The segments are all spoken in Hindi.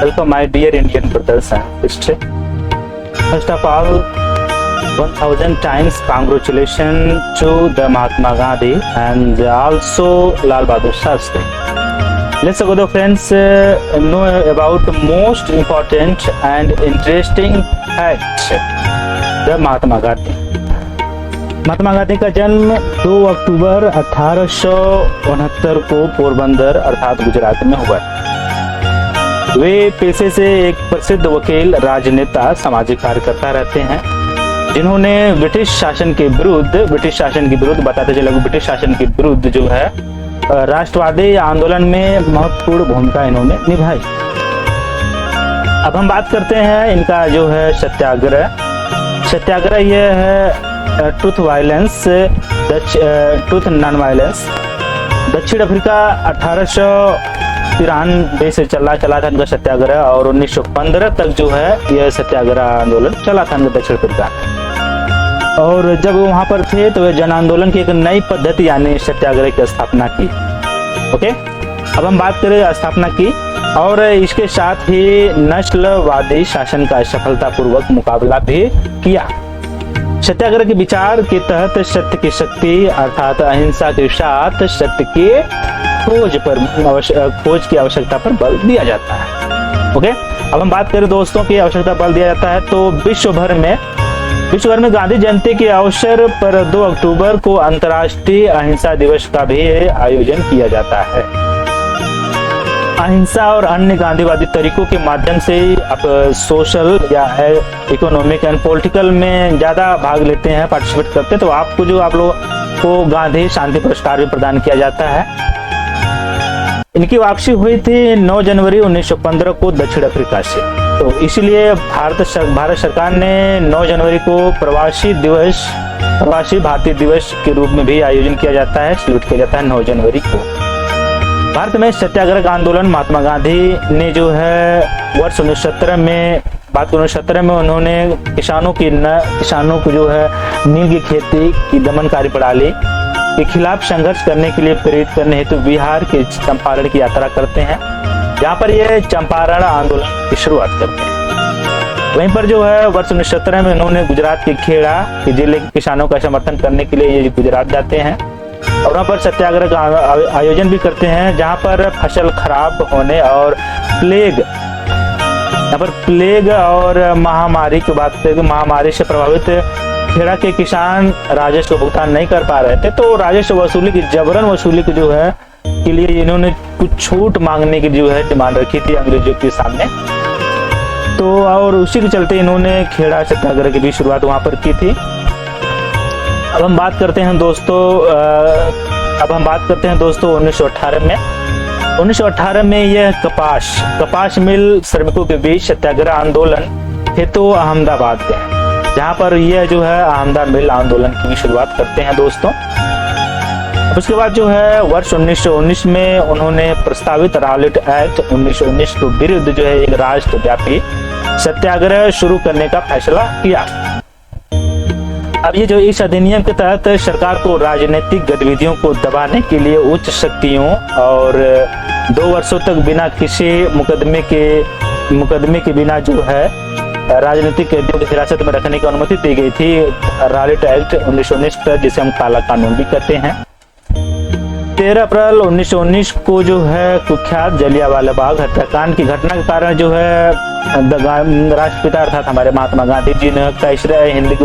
Welcome my dear Indian brothers and sisters. First of all, 1000 times congratulations to the Mahatma Gandhi and also Lal Bahadur Shastri. Let's go, friends, know about most important and interesting fact. The Mahatma Gandhi. Mahatma Gandhi का जन्म 2 अक्टूबर 1869 को पोरबंदर अर्थात गुजरात में हुआ। वे पेशे से एक प्रसिद्ध वकील, राजनेता, सामाजिक कार्यकर्ता रहते हैं, जिन्होंने ब्रिटिश शासन के विरुद्ध बताते चले ब्रिटिश शासन के विरुद्ध जो है राष्ट्रवादी आंदोलन में महत्वपूर्ण भूमिका इन्होंने निभाई। अब हम बात करते हैं इनका जो है सत्याग्रह यह है ट्रूथ नॉन वायलेंस। दक्षिण अफ्रीका 1893 से चला था इनका सत्याग्रह और 1915 तक जो है यह सत्याग्रह आंदोलन चला था इनका दक्षिण अफ्रीका। और जब वहां पर थे तो वे जन आंदोलन की एक नई पद्धति यानी सत्याग्रह की स्थापना की। ओके, अब हम बात करें स्थापना की और इसके साथ ही नस्लवादी शासन का सफलतापूर्वक मुकाबला भी किया। सत्याग्रह के विचार के तहत सत्य की शक्ति अर्थात अहिंसा के साथ सत्य के खोज की आवश्यकता पर बल दिया जाता है। ओके, अब हम बात करें दोस्तों की आवश्यकता बल दिया जाता है तो विश्व भर में गांधी जयंती के अवसर पर 2 अक्टूबर को अंतर्राष्ट्रीय अहिंसा दिवस का भी आयोजन किया जाता है। अहिंसा और अन्य गांधीवादी तरीकों के माध्यम से आप सोशल या इकोनॉमिक एंड पॉलिटिकल में ज्यादा भाग लेते हैं, पार्टिसिपेट करते हैं, तो आप लोगों को गांधी शांति पुरस्कार भी प्रदान किया जाता है। इनकी वापसी हुई थी 9 जनवरी 1915 को दक्षिण अफ्रीका से, तो इसलिए भारत सरकार ने 9 जनवरी को प्रवासी भारतीय दिवस के रूप में भी आयोजन किया जाता है, सैल्यूट किया जाता है 9 जनवरी को। भारत में सत्याग्रह का आंदोलन महात्मा गांधी ने जो है वर्ष 1917 में उन्होंने किसानों को जो है नील की खेती की दमनकारी प्रणाली के खिलाफ संघर्ष करने के लिए प्रेरित करने हेतु बिहार के चंपारण की यात्रा करते हैं, जहाँ पर ये चंपारण आंदोलन की शुरुआत करते हैं। वहीं पर जो है वर्ष 1917 में उन्होंने गुजरात के खेड़ा के जिले के किसानों का समर्थन करने के लिए ये गुजरात जाते हैं और वहाँ पर सत्याग्रह का आयोजन भी करते हैं, जहाँ पर फसल खराब होने और प्लेग और महामारी की बात करें, महामारी से प्रभावित खेड़ा के किसान राजस्व भुगतान नहीं कर पा रहे थे, तो राजस्व जबरन वसूली की जो है के लिए इन्होंने कुछ छूट मांगने की जो है डिमांड रखी थी अंग्रेजों के सामने। तो और उसी के चलते इन्होंने खेड़ा सत्याग्रह की भी शुरुआत वहां पर की थी। अब हम बात करते हैं दोस्तों 1918 में यह कपास मिल श्रमिकों के बीच सत्याग्रह आंदोलन हेतु अहमदाबाद गए, जहां पर यह जो है अहमदा मिल आंदोलन की शुरुआत करते हैं दोस्तों। उसके बाद जो है वर्ष 1919 में उन्होंने प्रस्तावित रॉलेट एक्ट 1919 के विरुद्ध जो है एक राष्ट्रव्यापी सत्याग्रह शुरू करने का फैसला किया। अब ये जो इस अधिनियम के तहत सरकार को राजनीतिक गतिविधियों को दबाने के लिए उच्च शक्तियों और 2 वर्षों तक बिना किसी मुकदमे के बिना जो है राजनीतिक कैदियों की हिरासत में रखने की अनुमति दी गई थी, रॉलेट एक्ट 1919 पर, जिसे हम काला कानून भी कहते हैं। 13 अप्रैल 1919 को जो है कुख्यात जलियांवाला बाग हत्याकांड की घटना के कारण जो है राष्ट्रपिता अर्थात हमारे महात्मा गांधी जी ने कायसराय हिंद की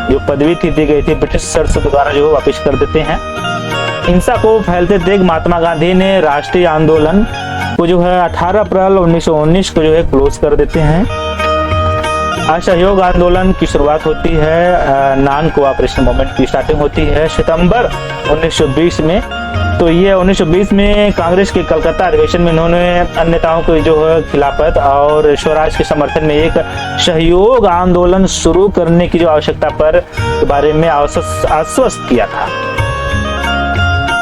जो पदवी थी दी गई थी ब्रिटिश सरकार द्वारा जो वापस कर देते हैं। हिंसा को फैलते देख महात्मा गांधी ने राष्ट्रीय आंदोलन को जो है 18 अप्रैल 1919 को जो है क्लोज कर देते हैं। असहयोग आंदोलन की शुरुआत होती है, नॉन कोऑपरेशन मूवमेंट की स्टार्टिंग होती है सितंबर 1920 में। तो ये 1920 में कांग्रेस के कलकत्ता अधिवेशन में इन्होंने अन्य नेताओं को जो है खिलाफत और स्वराज के समर्थन में एक सहयोग आंदोलन शुरू करने की जो आवश्यकता पर के बारे में आश्वस्त किया था।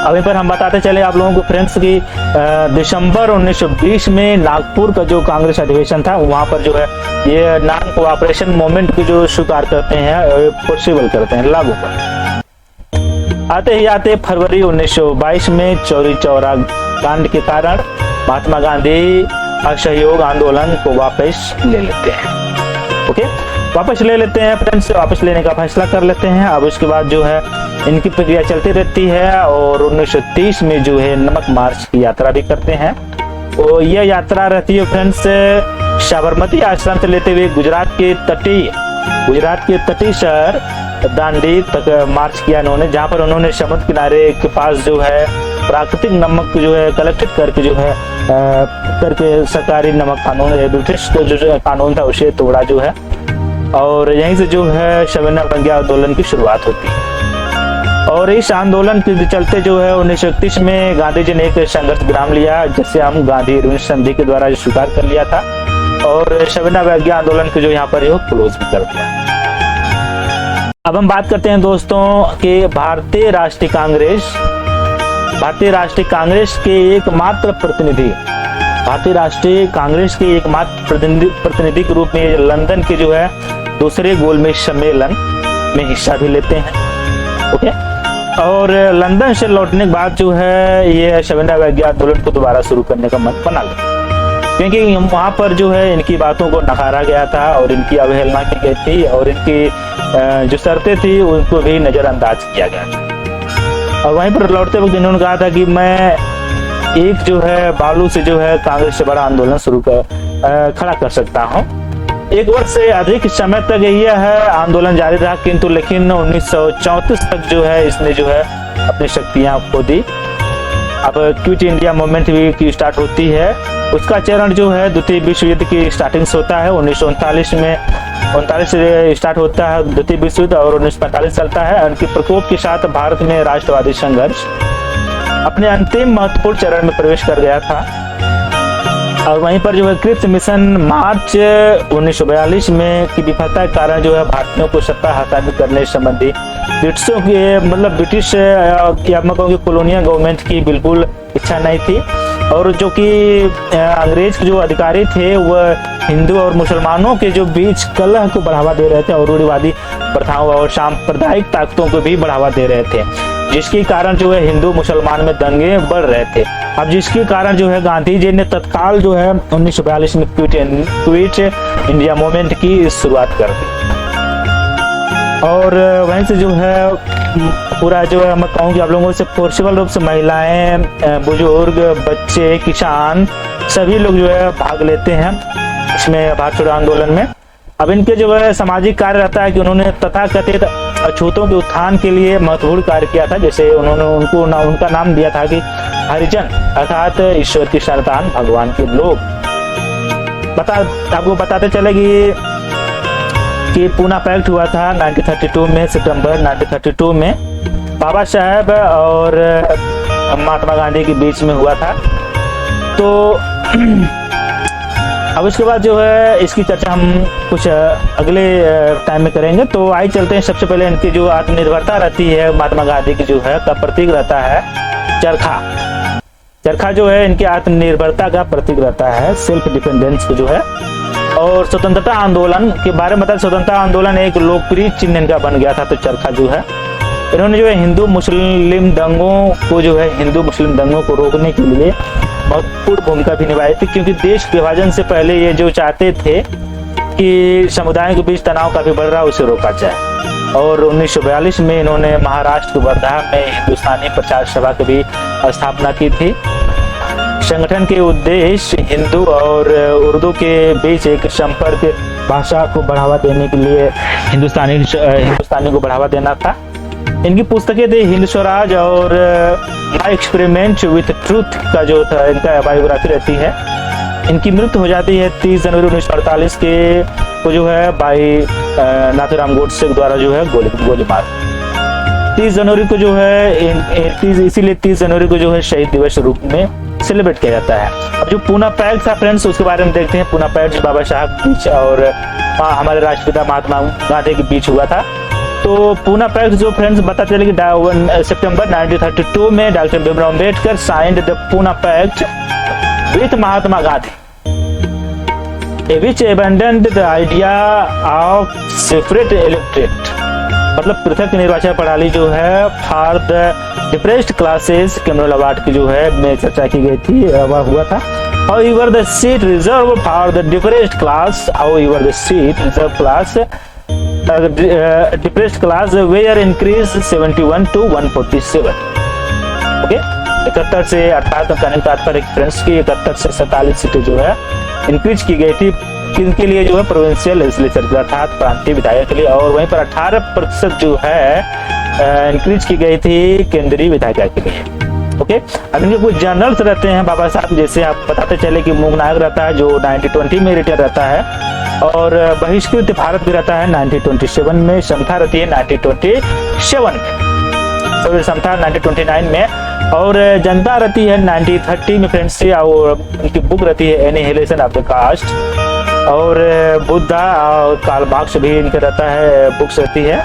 अभी पर हम बताते चले आप लोगों को फ्रेंड्स की दिसंबर 1920 में नागपुर का जो कांग्रेस अधिवेशन था वहां पर जो है ये नॉन कोऑपरेशन मूवमेंट को जो स्वीकार करते हैं, पॉसिबल करते हैं, लागू करते हैं। आते ही आते फरवरी 1922 में चौरी चौरा कांड के कारण महात्मा गांधी असहयोग आंदोलन को वापस ले लेते हैं। ओके, वापस ले लेते हैं फ्रेंड्स, वापस लेने का फैसला कर लेते हैं। अब उसके बाद जो है इनकी प्रक्रिया चलती रहती है और 1930 में जो है नमक मार्च की यात्रा भी करते हैं। और यह यात्रा रहती है फ्रेंड्स साबरमती आश्रम से लेते हुए गुजरात के तटीय शहर दांडी तक मार्च किया इन्होंने, जहाँ पर उन्होंने समुद्र किनारे के पास जो है प्राकृतिक नमक जो है कलेक्टेड करके जो है करके सरकारी नमक कानून, ब्रिटिश जो कानून था उसे तोड़ा जो है, और यहीं से जो है सविनय अवज्ञा आंदोलन की शुरुआत होती है। और इस आंदोलन के चलते जो है 1931 में गांधी जी ने एक संघर्ष विराम लिया, जिसे हम गांधी संधि के द्वारा स्वीकार कर लिया था, और सविनय अवज्ञा आंदोलन को जो यहाँ पर क्लोज भी कर दिया। अब हम बात करते हैं दोस्तों कि भारतीय राष्ट्रीय कांग्रेस के एकमात्र प्रतिनिधि के रूप में लंदन के जो है दूसरे गोलमेज सम्मेलन में हिस्सा भी लेते हैं। ओके, और लंदन से लौटने के बाद जो है ये सविनय अवज्ञा आंदोलन को दोबारा शुरू करने का मन बना लिया, क्योंकि वहां पर जो है इनकी बातों को नकारा गया था और इनकी अवहेलना की गई थी, और इनकी जो शर्तें थी उनको भी नजरअंदाज किया गया था। और वहीं पर लौटते वक्त इन्होंने कहा था कि मैं एक जो है बालू से जो है कांग्रेस से बड़ा आंदोलन खड़ा कर सकता हूँ। 1 वर्ष से अधिक समय तक यह है आंदोलन जारी रहा, किंतु लेकिन 1934 तक जो है इसने जो है अपनी शक्तियां खो दी। अब क्विट इंडिया मूवमेंट भी की स्टार्ट होती है। उसका चरण जो है द्वितीय विश्व युद्ध की स्टार्टिंग से होता है। 1939 से स्टार्ट होता है द्वितीय विश्व युद्ध, और 1945 चलता है। उनके प्रकोप के साथ भारत में राष्ट्रवादी संघर्ष अपने अंतिम महत्वपूर्ण चरण में प्रवेश कर गया था। और वहीं पर जो है क्रिप्स मिशन मार्च 1942 में की विफलता के कारण जो है भारतीयों को सत्ता हस्तांतरित करने संबंधी ब्रिटिशों के ब्रिटिश या मैं कहूँगी कॉलोनियल गवर्नमेंट की बिल्कुल इच्छा नहीं थी, और जो कि अंग्रेज जो अधिकारी थे वह हिंदू और मुसलमानों के जो बीच कलह को बढ़ावा दे रहे थे और रूढ़िवादी प्रथाओं और सांप्रदायिक ताकतों को भी बढ़ावा दे रहे थे, जिसके कारण जो है हिंदू मुसलमान में दंगे बढ़ रहे थे। अब जिसके कारण जो है गांधी जी ने तत्काल जो है 1942 में क्विट इंडिया मूवमेंट की शुरुआत कर दी, और वहीं से जो है पूरा जो है मैं कहूँगी आप लोगों से फोर्सेबल रूप से महिलाएं, बुजुर्ग, बच्चे, किसान सभी लोग जो है भाग लेते हैं इसमें भारत छोड़ो आंदोलन में। अब इनके जो है सामाजिक कार्य रहता है कि उन्होंने तथाकथित अछूतों के उत्थान के लिए महत्वपूर्ण कार्य किया था। जैसे उन्होंने उनका नाम दिया था कि हरिजन, अर्थात ईश्वर की संतान, भगवान के लोग। आपको बताते चले कि पूना पैक्ट हुआ था 1932 में, सितंबर 1932 में बाबा साहेब और महात्मा गांधी के बीच में हुआ था। तो अब उसके बाद जो है इसकी चर्चा हम कुछ अगले टाइम में करेंगे। तो आइए चलते हैं। सबसे पहले इनकी जो आत्मनिर्भरता रहती है महात्मा गांधी की जो है का प्रतीक रहता है चरखा। चरखा जो है इनकी आत्मनिर्भरता का प्रतीक रहता है, सेल्फ डिपेंडेंस जो है। और स्वतंत्रता आंदोलन के बारे में बता, स्वतंत्रता आंदोलन एक लोकप्रिय चिन्ह इनका बन गया था। तो चरखा जो है इन्होंने जो है हिंदू मुस्लिम दंगों को रोकने के लिए महत्वपूर्ण भूमिका भी निभाई थी, क्योंकि देश विभाजन से पहले ये जो चाहते थे कि समुदायों के बीच तनाव काफी बढ़ रहा है उसे रोका जाए। और 1942 में इन्होंने महाराष्ट्र के वर्धा में हिंदुस्तानी प्रचार सभा की भी स्थापना की थी। संगठन के उद्देश्य हिंदू और उर्दू के बीच एक संपर्क भाषा को बढ़ावा देने के लिए हिंदुस्तानी को बढ़ावा देना था। इनकी पुस्तकें थी हिंद स्वराज और माय एक्सपेरिमेंट विथ ट्रूथ का जो था इनका बायोग्राफी रहती है। इनकी मृत्यु हो जाती है 30 जनवरी 1948 को जो है भाई नाथूराम गोडसे द्वारा जो है गोली मार 30 जनवरी को जो है इसीलिए 30 जनवरी को जो है शहीद दिवस रूप में सेलिब्रेट किया जाता है। अब जो पूना पैक्ट था फ्रेंड्स उसके बारे में देखते हैं। पूना पैक्ट बाबा साहब के बीच और हमारे राष्ट्रपिता महात्मा गांधी के बीच हुआ था। तो पूना पैक्ट जो फ्रेंड्स बताते चले कि सितंबर 1932 में doctor Bhimrao Ambedkar signed the Poona pact with Mahatma Gandhi, which abandoned the idea of separate electorate, मतलब पृथक निर्वाचन प्रणाली जो है for the depressed classes cameral award की जो है में चर्चा की गई थी, वह हुआ था। However, the seat reserved for the depressed class, however, the seat reserved class, depressed class were increased 71 to 147. Okay, 71 से 68 कहने का तात्पर्य फ्रेंड्स की 71 से 47 सीटें जो है इंक्रीज की गई थी किनके लिए, जो है प्रोविंशियल लेजिस्लेचर अर्थात प्रांतीय विधायक के लिए, और वहीं पर 18% जो है इंक्रीज की गई थी केंद्रीय विधायिका के लिए। ओके, अब इनके कुछ जनरल्स रहते हैं बाबा साहब, जैसे आप बताते चले कि मूंगनायक रहता है जो 1920 में रिटायर रहता है, और बहिष्कृत भारत भी रहता है 1927 में, समता रहती है 1927 में, सॉरी समता 1929 में, और जनता रहती है 1930 में फ्रेंड्स से, और उनकी बुक रहती है एनिहिलेशन ऑफ द कास्ट, और बुद्धा और काल मार्क्स भी इनका रहता है, बुक्स रहती है,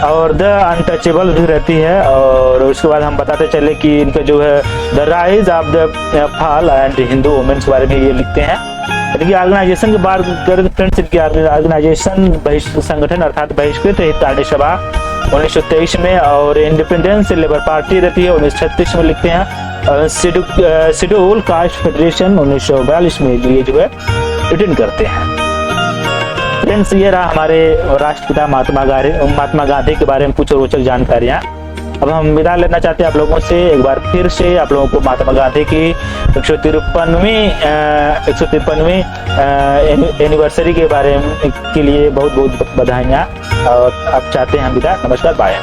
और द अनटचेबल भी रहती है। और उसके बाद हम बताते चले कि इनका जो है the rise of the fall and Hindu womens बारे में ये लिखते हैं। इनकी ऑर्गेनाइजेशन की बात करें फ्रेंड्स, इनकी ऑर्गेनाइजेशन संगठन अर्थात बहिष्कृत हितग्राही सभा 1923 में, और इंडिपेंडेंस लेबर पार्टी रहती है 1936 में लिखते हैं, और शेड्यूल कास्ट फेडरेशन 1942 में ये जो है रिटर्न करते हैं। फ्रेंड्स, ये रहा हमारे राष्ट्रपिता महात्मा गांधी के बारे में कुछ रोचक जानकारियां। अब हम विदा लेना चाहते हैं आप लोगों से, एक बार फिर से आप लोगों को महात्मा गांधी की 153वीं एनिवर्सरी के बारे में के लिए बहुत बहुत बधाइयाँ, और आप चाहते हैं हम विदा। नमस्कार, बाय।